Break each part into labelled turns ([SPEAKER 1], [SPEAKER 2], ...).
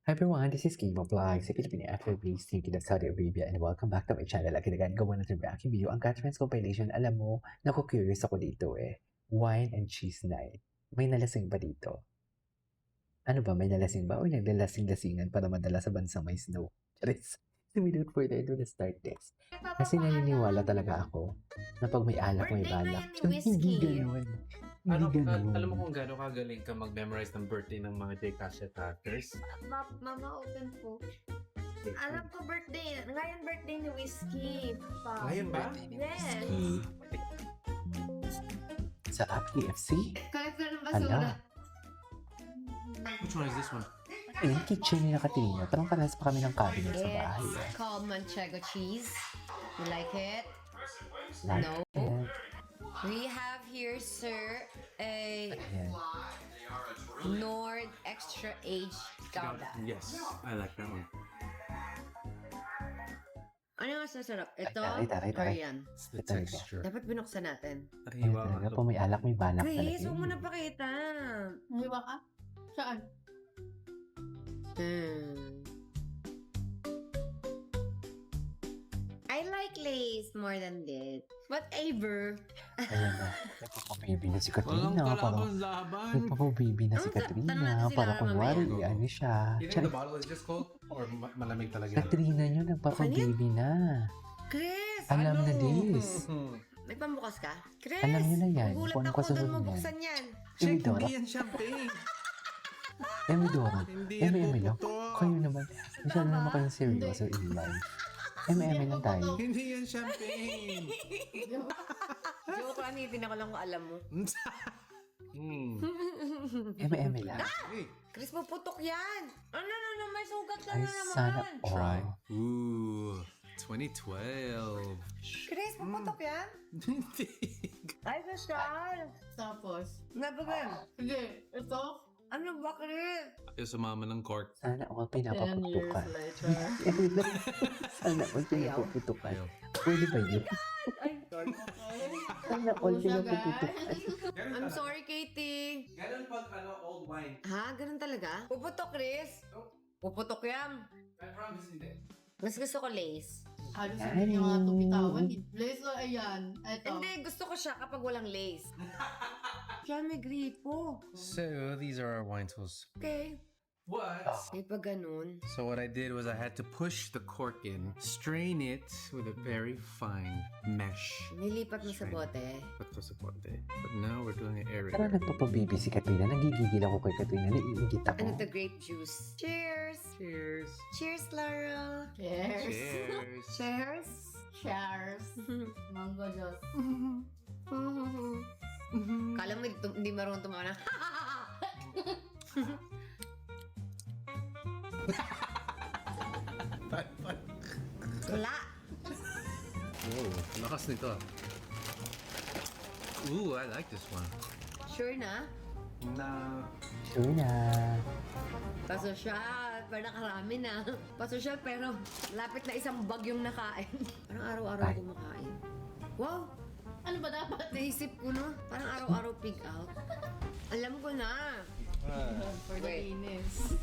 [SPEAKER 1] Hi everyone, this is Kimo Vlog sa Philippine Afro-based team of Saudi Arabia and welcome back to my channel. Again, gawa natin reaction video ang Catchman's compilation. Alam mo, naku-curious ako dito eh. Wine and cheese night. May nalasing ba dito? Ano ba, may nalasing ba o naglalasing-lasingan para madala sa bansang may snow? Charis. So without further ado, let's start this. Kasi naniniwala talaga ako na pag may alak, may balak. Hindi ganun.
[SPEAKER 2] Alam mo kung gaano kagaling ka mag-memorize ng birthday ng mga J-Cassia characters?
[SPEAKER 3] Mama, open po. Alam ko birthday. Ngayon birthday ni Whiskey. Pa.
[SPEAKER 2] Ngayon ba?
[SPEAKER 3] Yes.
[SPEAKER 1] Sarap KFC?
[SPEAKER 3] Collect na ng
[SPEAKER 1] Ala.
[SPEAKER 3] basura.
[SPEAKER 2] Which one is this one?
[SPEAKER 1] Ayun, kitchen ni Nakatrina. Parang parehas pa kami ng cabinet sa bahay.
[SPEAKER 3] It's called Manchego cheese. You like it?
[SPEAKER 1] Like
[SPEAKER 3] No.
[SPEAKER 1] it.
[SPEAKER 3] We have here, sir, a
[SPEAKER 1] Ayan.
[SPEAKER 3] Nord Extra Age Gouda.
[SPEAKER 2] Yes, I like that one.
[SPEAKER 3] Ano mas masarap? Ito
[SPEAKER 1] Taray.
[SPEAKER 3] or yan?
[SPEAKER 2] It's the
[SPEAKER 1] Ito,
[SPEAKER 2] texture.
[SPEAKER 3] Dapat binuksan natin.
[SPEAKER 1] Ayun talaga po, may alak, may balak
[SPEAKER 3] Chris,
[SPEAKER 1] talaga.
[SPEAKER 3] huwag mo na pakita.
[SPEAKER 4] Hiwa ka? Saan?
[SPEAKER 3] I like lace more than this. Whatever.
[SPEAKER 1] Ayan na, nagpapababy na si
[SPEAKER 2] Walang
[SPEAKER 1] Katrina. Parang
[SPEAKER 2] kalaban laban.
[SPEAKER 1] nagpapababy na si
[SPEAKER 3] Ano, tanong
[SPEAKER 1] Katrina.
[SPEAKER 3] natin sila
[SPEAKER 1] Para kunwari,
[SPEAKER 2] mamaya.
[SPEAKER 1] ano siya.
[SPEAKER 2] You think the bottle is just cold? Or malamig talaga yun?
[SPEAKER 1] Katrina nyo, nagpapababy na.
[SPEAKER 3] Chris!
[SPEAKER 1] Alam na
[SPEAKER 3] ano?
[SPEAKER 1] this.
[SPEAKER 3] May pambukas ka? Chris!
[SPEAKER 1] Alam niyo na yan.
[SPEAKER 3] Gulat
[SPEAKER 1] Kung ano
[SPEAKER 3] ako
[SPEAKER 1] kasunod
[SPEAKER 3] doon mo
[SPEAKER 1] niyan.
[SPEAKER 3] buksan yan.
[SPEAKER 2] Check,
[SPEAKER 1] Emidora.
[SPEAKER 2] hindi yan champagne.
[SPEAKER 1] Emidora.
[SPEAKER 2] Hindi yan
[SPEAKER 1] Eme lang.
[SPEAKER 2] puputok.
[SPEAKER 1] Kayo naman. Masyado naman kayong seryoso in life. Eme lang tayo.
[SPEAKER 2] Hindi yan champagne.
[SPEAKER 3] Joke lang, hindi na ko lang kung alam mo.
[SPEAKER 1] Eme lang.
[SPEAKER 2] Hey,
[SPEAKER 3] Chris, puputok yan! Ano, may sugat ka
[SPEAKER 1] Ay,
[SPEAKER 3] na naman.
[SPEAKER 1] sana
[SPEAKER 2] try.
[SPEAKER 1] all.
[SPEAKER 2] Ooh, 2012.
[SPEAKER 3] Chris, puputok yan?
[SPEAKER 2] Hindi.
[SPEAKER 3] Ay, Pascal!
[SPEAKER 4] Tapos?
[SPEAKER 3] Nabagay.
[SPEAKER 4] Sige, ito?
[SPEAKER 3] Ano ba, Chris?
[SPEAKER 2] Ayaw sumama ng cork.
[SPEAKER 1] Sana all
[SPEAKER 4] 10 years
[SPEAKER 1] pinapaputukan.
[SPEAKER 4] later.
[SPEAKER 1] Sana all pinapaputukan.
[SPEAKER 3] Ayaw.
[SPEAKER 1] Pwede ba yun? Sana all
[SPEAKER 4] Pusa,
[SPEAKER 1] pinapaputukan.
[SPEAKER 3] I'm sorry, Katie.
[SPEAKER 2] Ganun pag old wine.
[SPEAKER 3] Ha? Ganun talaga? Puputok, Chris? Puputok yan.
[SPEAKER 2] I promise hindi.
[SPEAKER 3] Mas gusto ko lace.
[SPEAKER 4] Halos hindi niya nga ito bitawan. Blaze o ayan. Ito.
[SPEAKER 3] Hindi, gusto ko siya kapag walang lace. Siya may gripo.
[SPEAKER 2] So, these are our wine tools.
[SPEAKER 3] Okay.
[SPEAKER 2] What?
[SPEAKER 3] May pag ganun.
[SPEAKER 2] So what I did was I had to push the cork in, strain it with a very fine mesh.
[SPEAKER 3] Nilipat mo sa bote.
[SPEAKER 2] Put ko sa bote. But now we're doing an
[SPEAKER 1] Parang
[SPEAKER 2] aerator.
[SPEAKER 1] nagpapababy si Katrina. Nagigigil ako kay Katrina. Naiingit ako.
[SPEAKER 3] Ano the grape juice? Cheers!
[SPEAKER 2] Cheers.
[SPEAKER 3] Cheers, Laura!
[SPEAKER 4] Cheers.
[SPEAKER 2] Cheers.
[SPEAKER 3] Cheers!
[SPEAKER 4] Cheers. Mango juice.
[SPEAKER 3] Kala mo hindi marunong tumawa na. Wala!
[SPEAKER 2] Whoa, lakas nito ah. Ooh, I like this one.
[SPEAKER 3] Sure na?
[SPEAKER 2] Nah.
[SPEAKER 1] Sure na.
[SPEAKER 3] Pasosyal, pero nakarami na. Pasosyal, pero lapit na isang bag yung nakain. Parang araw-araw
[SPEAKER 1] Ay.
[SPEAKER 3] kumakain. Wow!
[SPEAKER 4] Ano ba dapat?
[SPEAKER 3] Naisip ko no, parang araw-araw pig out. Alam ko na.
[SPEAKER 4] For the
[SPEAKER 3] Wait.
[SPEAKER 4] Venus.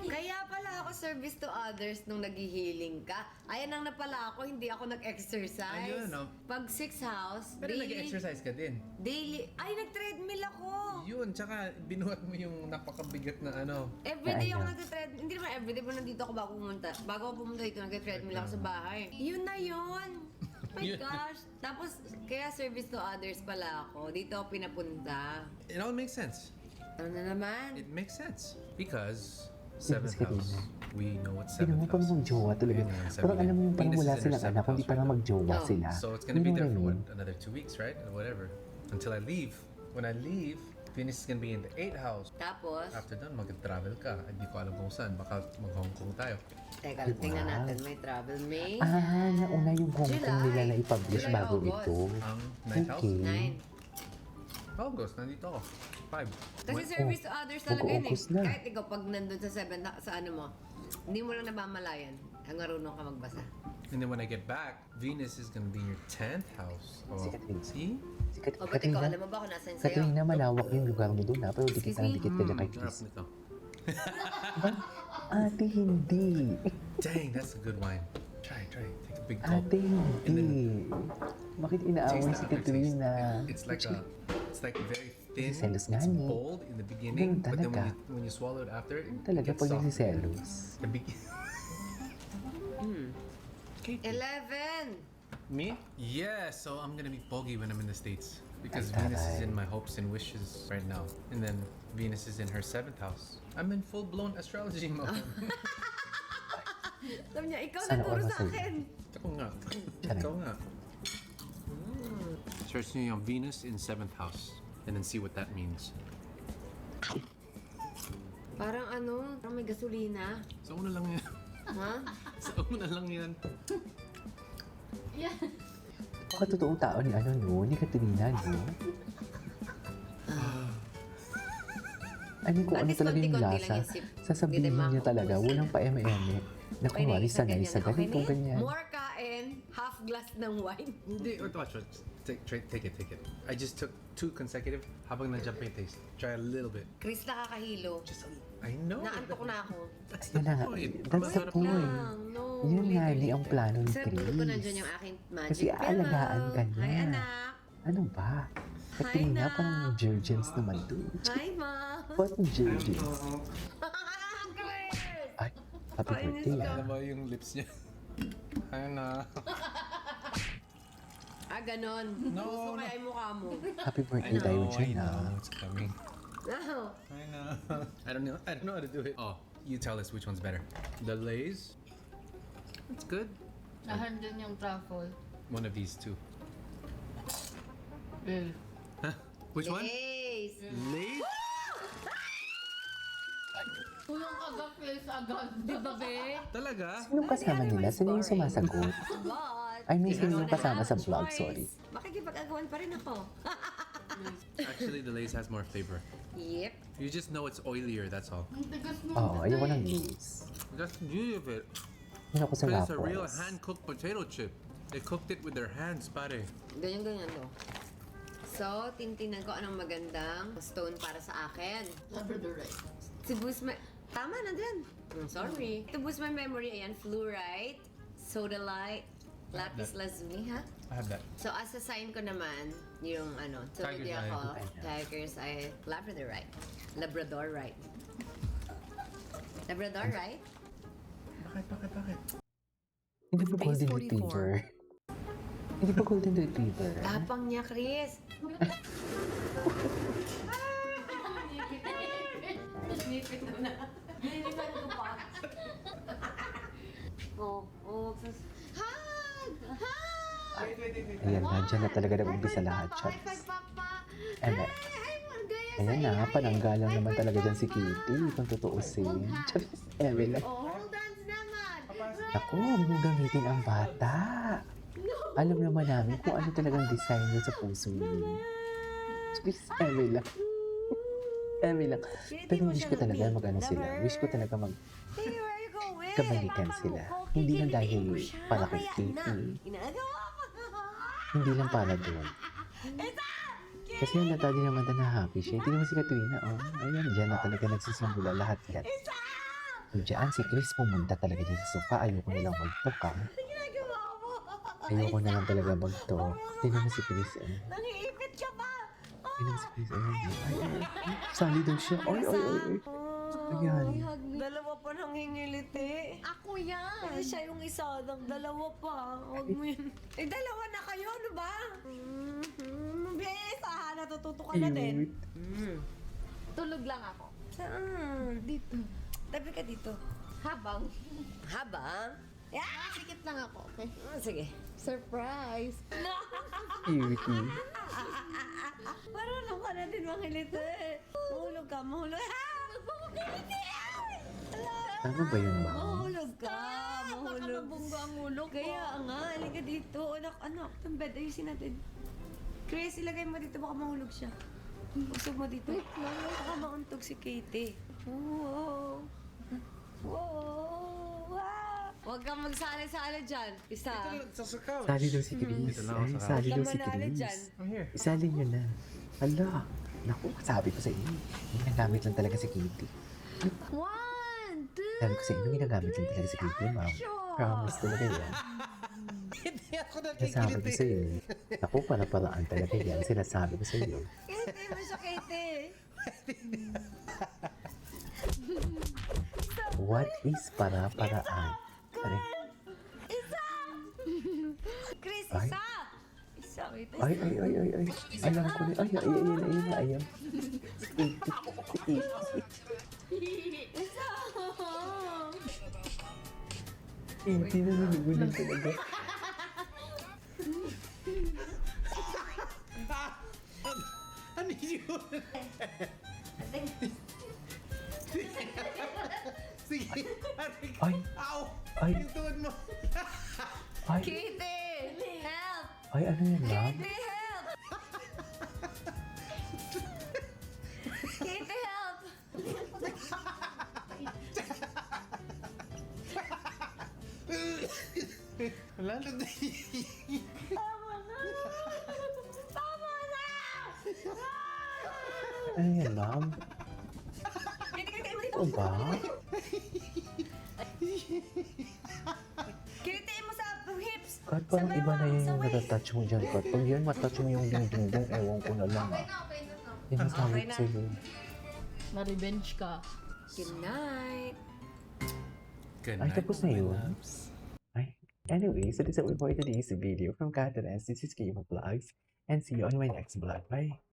[SPEAKER 3] Kaya pala ako service to others nung naghihiling ka. Ayan ang napala ako, hindi ako nag-exercise.
[SPEAKER 2] Ayun, no?
[SPEAKER 3] Pag 6 house,
[SPEAKER 2] Pero nag-exercise ka din.
[SPEAKER 3] daily, ay nag-treadmill ako.
[SPEAKER 2] Yun, tsaka binuhat mo yung napakabigat na ano.
[SPEAKER 3] Everyday ako
[SPEAKER 1] Ano?
[SPEAKER 3] nag-treadmill. Hindi naman everyday, pero nandito ako bago pumunta. Bago ako pumunta dito, nag-treadmill ako sa bahay. Yun na yun. Oh my
[SPEAKER 2] Yun.
[SPEAKER 3] gosh. Tapos, kaya service to others pala ako. Dito ako pinapunta.
[SPEAKER 2] It all makes sense.
[SPEAKER 3] Ano na naman?
[SPEAKER 2] It makes sense. Because
[SPEAKER 1] Yes,
[SPEAKER 2] seventh
[SPEAKER 1] Katrina.
[SPEAKER 2] house. We know what
[SPEAKER 1] Tignan mo
[SPEAKER 2] seventh
[SPEAKER 1] parang
[SPEAKER 2] house is.
[SPEAKER 1] mag-jowa talaga.
[SPEAKER 2] Yun yung
[SPEAKER 1] Parang alam mo yung parang
[SPEAKER 2] Venus
[SPEAKER 1] wala
[SPEAKER 2] is in her
[SPEAKER 1] silang
[SPEAKER 2] seventh
[SPEAKER 1] anak, kundi
[SPEAKER 2] house
[SPEAKER 1] parang
[SPEAKER 2] right now.
[SPEAKER 1] mag-jowa
[SPEAKER 3] No.
[SPEAKER 1] sila.
[SPEAKER 2] So it's gonna
[SPEAKER 1] Yun
[SPEAKER 2] be
[SPEAKER 1] yung
[SPEAKER 2] there for
[SPEAKER 1] ganun.
[SPEAKER 2] what, another 2 weeks, right? Or whatever. Until I leave. When I leave, Venus is gonna be in the 8th house.
[SPEAKER 3] Tapos,
[SPEAKER 2] After that, mag-travel ka. Hindi ko alam kung saan. Baka mag-Hong Kong tayo.
[SPEAKER 3] teka lang, tingnan
[SPEAKER 1] Wow.
[SPEAKER 3] natin. May travel May.
[SPEAKER 1] Ah, nauna yung Hong Kong
[SPEAKER 3] July.
[SPEAKER 1] nila na i-publish
[SPEAKER 3] July,
[SPEAKER 1] bago
[SPEAKER 3] August.
[SPEAKER 1] ito.
[SPEAKER 2] Ang 9th house?
[SPEAKER 1] Okay.
[SPEAKER 3] 9.
[SPEAKER 2] August, nandito ako. 5.
[SPEAKER 3] Kasi service to others talaga yun eh.
[SPEAKER 1] Mag-August na.
[SPEAKER 3] Kahit ikaw pag nandun sa 7, sa ano mo, hindi mo lang namamalayan. Ang marunong ka magbasa.
[SPEAKER 2] And then when I get back, Venus is gonna be in your 10th house. Oh,
[SPEAKER 1] Si Katrina.
[SPEAKER 2] see?
[SPEAKER 1] Si
[SPEAKER 3] O ba't ikaw, alam mo ba kung nasan sa'yo?
[SPEAKER 1] Katrina, malawak yung lugar mo doon ha. Pero dikit
[SPEAKER 3] Excuse
[SPEAKER 1] na
[SPEAKER 3] me?
[SPEAKER 1] dikit ka dyan kay
[SPEAKER 2] Harap
[SPEAKER 1] Chris.
[SPEAKER 2] nito.
[SPEAKER 1] Ate, hindi.
[SPEAKER 2] Dang, that's a good wine. Try. Take a big gulp.
[SPEAKER 1] Ate, hindi. Bakit inaaway si Katrina?
[SPEAKER 2] It's like very thin.
[SPEAKER 1] Nagsiselos
[SPEAKER 2] It's
[SPEAKER 1] nga ni.
[SPEAKER 2] bold in the beginning,
[SPEAKER 1] Ganun
[SPEAKER 2] but then
[SPEAKER 1] talaga.
[SPEAKER 2] when you swallow it after, it
[SPEAKER 1] Talaga
[SPEAKER 2] gets
[SPEAKER 1] pag
[SPEAKER 2] soft.
[SPEAKER 1] nagsiselos.
[SPEAKER 2] The begin.
[SPEAKER 3] 11!
[SPEAKER 2] Me? Yeah, so I'm gonna be bogey when I'm in the States. Because
[SPEAKER 1] Ay,
[SPEAKER 2] Venus is
[SPEAKER 1] taray.
[SPEAKER 2] in my hopes and wishes right now. And then Venus is in her 7th house. I'm in full-blown astrology mode.
[SPEAKER 3] Sabi niya, ikaw
[SPEAKER 1] Sana
[SPEAKER 3] naturo
[SPEAKER 1] all
[SPEAKER 3] sa
[SPEAKER 1] masaya.
[SPEAKER 3] akin.
[SPEAKER 2] Ikaw nga.
[SPEAKER 1] Tiyan.
[SPEAKER 2] Ikaw nga. Search niyo yung Venus in 7th house. And then see what that means.
[SPEAKER 3] Parang parang may gasolina.
[SPEAKER 2] Sa una lang yan.
[SPEAKER 3] Ha?
[SPEAKER 2] Sa una lang yan.
[SPEAKER 4] Yan.
[SPEAKER 1] Baka totoong tao ni ni Katrina, no? Kung
[SPEAKER 3] At
[SPEAKER 1] ano
[SPEAKER 3] least
[SPEAKER 1] talaga yung
[SPEAKER 3] konti-konti
[SPEAKER 1] lasa,
[SPEAKER 3] lang yung sip.
[SPEAKER 1] sasabihin
[SPEAKER 3] Hindi tayo
[SPEAKER 1] niya talaga,
[SPEAKER 3] makaubos.
[SPEAKER 1] walang pa-eme-eme. Na
[SPEAKER 3] Okay,
[SPEAKER 1] kumari
[SPEAKER 3] isa
[SPEAKER 1] sanay sa
[SPEAKER 3] ganyan.
[SPEAKER 1] ganito,
[SPEAKER 3] Okay,
[SPEAKER 1] ganyan.
[SPEAKER 3] More kain, half glass ng wine.
[SPEAKER 2] Hindi, watch. Take it. I just took 2 consecutive. Habang nandiyan pa yung taste. Try a little bit.
[SPEAKER 3] Chris, nakakahilo.
[SPEAKER 2] Just a I know.
[SPEAKER 3] Naantok na ako.
[SPEAKER 2] That's
[SPEAKER 1] Yan
[SPEAKER 2] the
[SPEAKER 1] na nga,
[SPEAKER 2] point.
[SPEAKER 1] that's the
[SPEAKER 2] Wait
[SPEAKER 1] point.
[SPEAKER 3] Lang, no.
[SPEAKER 1] Yun nga,
[SPEAKER 3] literally.
[SPEAKER 1] ni ang plano ni
[SPEAKER 3] Sir, pulot ko
[SPEAKER 1] Chris.
[SPEAKER 3] nandiyan yung aking magic
[SPEAKER 1] Kasi aalagaan ka
[SPEAKER 3] pillow.
[SPEAKER 1] niya.
[SPEAKER 3] Hi, anak.
[SPEAKER 1] Ano ba? Katrina,
[SPEAKER 3] Nak.
[SPEAKER 1] parang virgins naman doon.
[SPEAKER 3] Hi, ma.
[SPEAKER 1] What virgins?
[SPEAKER 3] Chris!
[SPEAKER 1] Ay, happy
[SPEAKER 3] Kainis
[SPEAKER 1] birthday
[SPEAKER 3] ka.
[SPEAKER 1] ah.
[SPEAKER 2] Alam mo yung lips niya. Ayun na.
[SPEAKER 3] Ganon.
[SPEAKER 2] No,
[SPEAKER 3] Gusto
[SPEAKER 2] no.
[SPEAKER 3] kaya yung mukha mo.
[SPEAKER 1] Happy birthday tayo dyan ah.
[SPEAKER 2] It's coming.
[SPEAKER 3] No.
[SPEAKER 2] I know. I don't know how to do it. Oh, you tell us which one's better. The Lay's. It's good.
[SPEAKER 4] Nahandun yung truffle.
[SPEAKER 2] One of these two. Huh? Which one?
[SPEAKER 3] Yes.
[SPEAKER 2] Lay's.
[SPEAKER 4] Tulong agad, please, agad.
[SPEAKER 3] Di ba, be?
[SPEAKER 2] Talaga?
[SPEAKER 1] Sinong kasama nila? Sino yung sumasagot?
[SPEAKER 3] But,
[SPEAKER 1] I mean, sino
[SPEAKER 3] you
[SPEAKER 1] yung
[SPEAKER 3] don't
[SPEAKER 1] kasama
[SPEAKER 3] have
[SPEAKER 1] sa vlog?
[SPEAKER 3] choice.
[SPEAKER 1] Sorry.
[SPEAKER 3] Makikipag-agawan pa rin ako.
[SPEAKER 2] Actually, the Lay's has more flavor.
[SPEAKER 3] Yep.
[SPEAKER 2] You just know it's oilier, that's all.
[SPEAKER 4] Ang tigas mo.
[SPEAKER 1] Oo, ayoko ng news.
[SPEAKER 2] That's the beauty of it.
[SPEAKER 1] Yun ako sa
[SPEAKER 2] But it's a real
[SPEAKER 1] lapos.
[SPEAKER 2] hand-cooked potato chip. They cooked it with their hands, pare.
[SPEAKER 3] Ganyan-ganyan to. So, tintinan ko anong magandang stone para sa akin.
[SPEAKER 4] Labrador right.
[SPEAKER 3] To boost my... Tama na din. Sorry. To boost my memory, ayan, fluorite, sodalite, lapis lazuli, ha?
[SPEAKER 2] I have that.
[SPEAKER 3] So, as a sign ko naman, yung
[SPEAKER 2] Tiger's
[SPEAKER 3] zodiac ko,
[SPEAKER 2] eye.
[SPEAKER 3] Tiger's eye, Labradorite. Labradorite. Labradorite?
[SPEAKER 2] Bakit?
[SPEAKER 1] Hindi pa golden retriever. Hindi pa golden retriever.
[SPEAKER 3] Tapang niya, Chris.
[SPEAKER 4] Nipit na. Nilipan ko pa.
[SPEAKER 3] Hug! Hug!
[SPEAKER 1] Ayan na, dyan na talaga nag-umpisa lahat,
[SPEAKER 3] High
[SPEAKER 1] chats.
[SPEAKER 3] five, Papa!
[SPEAKER 1] Ayan na. Ayan na, pananggalang naman talaga dyan si Kitty, kung tutuusin. Charis, eme lang.
[SPEAKER 3] Oh, hold hands naman!
[SPEAKER 1] Ako, huwag mong gamitin ang bata. Alam naman namin kung ano talagang design niya sa puso niya. Charis, eme lang. Eme lang. Pero wish ko talaga mag-ano sila. Wish ko talaga
[SPEAKER 3] Hey, where are you going?
[SPEAKER 1] magkabalikan sila. Hindi lang dahil para kay Kitty.
[SPEAKER 3] Ginagawa mo!
[SPEAKER 1] Hindi lang para doon. Kasi halata din naman na happy siya. Hindi naman si Katrina, oh. Ayan, dyan na talaga nagsisimula lahat yan. So, dyan si Chris pumunta talaga dyan sa sofa. Ayoko na lang magtoka.
[SPEAKER 3] Ginagawa mo!
[SPEAKER 1] Ayoko na lang talaga magtok. Hindi naman si Chris, eh.
[SPEAKER 3] Nangiipit ka pa!
[SPEAKER 1] Hindi naman si Chris, ay. Sali daw siya. Ay. Ayan.
[SPEAKER 3] Dalawa pa nang hingiliti. Ako yan. Kasi siya yung isa, dalawa pa. Huwag mo yun. Eh, dalawa na kayo, ano ba? Bilis, natututo ka na din.
[SPEAKER 4] Tulog lang ako.
[SPEAKER 3] Saan? Dito. Tabi ka dito.
[SPEAKER 4] Habang.
[SPEAKER 3] Habang? Yeah!
[SPEAKER 4] Sikit lang ako, okay?
[SPEAKER 3] Sige.
[SPEAKER 4] Surprise!
[SPEAKER 1] Cutie.
[SPEAKER 3] Marunong ka na din mangiliti. Mahulog ka, mahulog. Magpapakiliti!
[SPEAKER 1] Tama ba yun, ma'am?
[SPEAKER 3] Mahulog ka,
[SPEAKER 4] Baka
[SPEAKER 3] mahulog.
[SPEAKER 4] mabunggo ang ulo ko.
[SPEAKER 3] Kaya nga, halika dito. Anak, itong bed, ayusin natin. Chris, ilagay mo dito, baka mahulog siya. Usog mo dito. Baka mauntog si Katie. Wow. Wow. Huwag kang magsali-sali dyan. Isa.
[SPEAKER 2] Sa couch.
[SPEAKER 1] Sali daw si Chris.
[SPEAKER 2] Dito na ako
[SPEAKER 1] Ay,
[SPEAKER 2] sa
[SPEAKER 1] sali daw
[SPEAKER 3] Huwag
[SPEAKER 1] si
[SPEAKER 3] kang manalo dyan.
[SPEAKER 1] Chris.
[SPEAKER 2] I'm here.
[SPEAKER 1] Isali nyo na. Hala. Naku, sabi ko sa inyo. Hindi nagamit lang talaga si Kitty.
[SPEAKER 3] 1, 2,
[SPEAKER 1] Sabi ko sa inyo, ginagamit lang talaga si Kitty, ma'am. Promise talaga yan.
[SPEAKER 2] Hindi ako
[SPEAKER 1] Sinasabi ko
[SPEAKER 2] nakikilit
[SPEAKER 1] sa'yo. Naku, para-paraan talaga yan. Sinasabi ko sa'yo.
[SPEAKER 3] Hindi mo siya, Katie.
[SPEAKER 1] What is para-paraan? Pare.
[SPEAKER 3] Isa! Chris,
[SPEAKER 1] Ay.
[SPEAKER 3] isa! Isa, wait.
[SPEAKER 1] Ay. Alam ko na. Ayun.
[SPEAKER 3] Isa!
[SPEAKER 1] Hindi na nagugulan talaga.
[SPEAKER 2] Ano yun? Sige, aray ka.
[SPEAKER 1] Ay.
[SPEAKER 2] Ow!
[SPEAKER 1] Ay.
[SPEAKER 2] Yung tuhod mo.
[SPEAKER 1] Ay,
[SPEAKER 3] Katie! Help!
[SPEAKER 1] ay, ano yan, ma'am?
[SPEAKER 3] Katie, help! Katie, help!
[SPEAKER 2] Wala na.
[SPEAKER 3] Tama na! Tama na!
[SPEAKER 1] Ano yan, ma'am? Ito ba?
[SPEAKER 3] Kinitiin mo sa hips!
[SPEAKER 1] Kat, parang iba na yun yung natatouch mo dyan, Kat. Pag yan, matouch mo yung ding-ding-dong, ewan ko na lang. Yan ang sabi ko sa'yo.
[SPEAKER 4] Na-revenge ka.
[SPEAKER 3] Good night!
[SPEAKER 2] Good
[SPEAKER 1] Ay,
[SPEAKER 2] night,
[SPEAKER 1] tapos na
[SPEAKER 2] my
[SPEAKER 1] yun.
[SPEAKER 2] loves.
[SPEAKER 1] Ay, anyway, so this is it for today's video from Kat and this is Kiva Vlogs. And see you on my next vlog. Bye!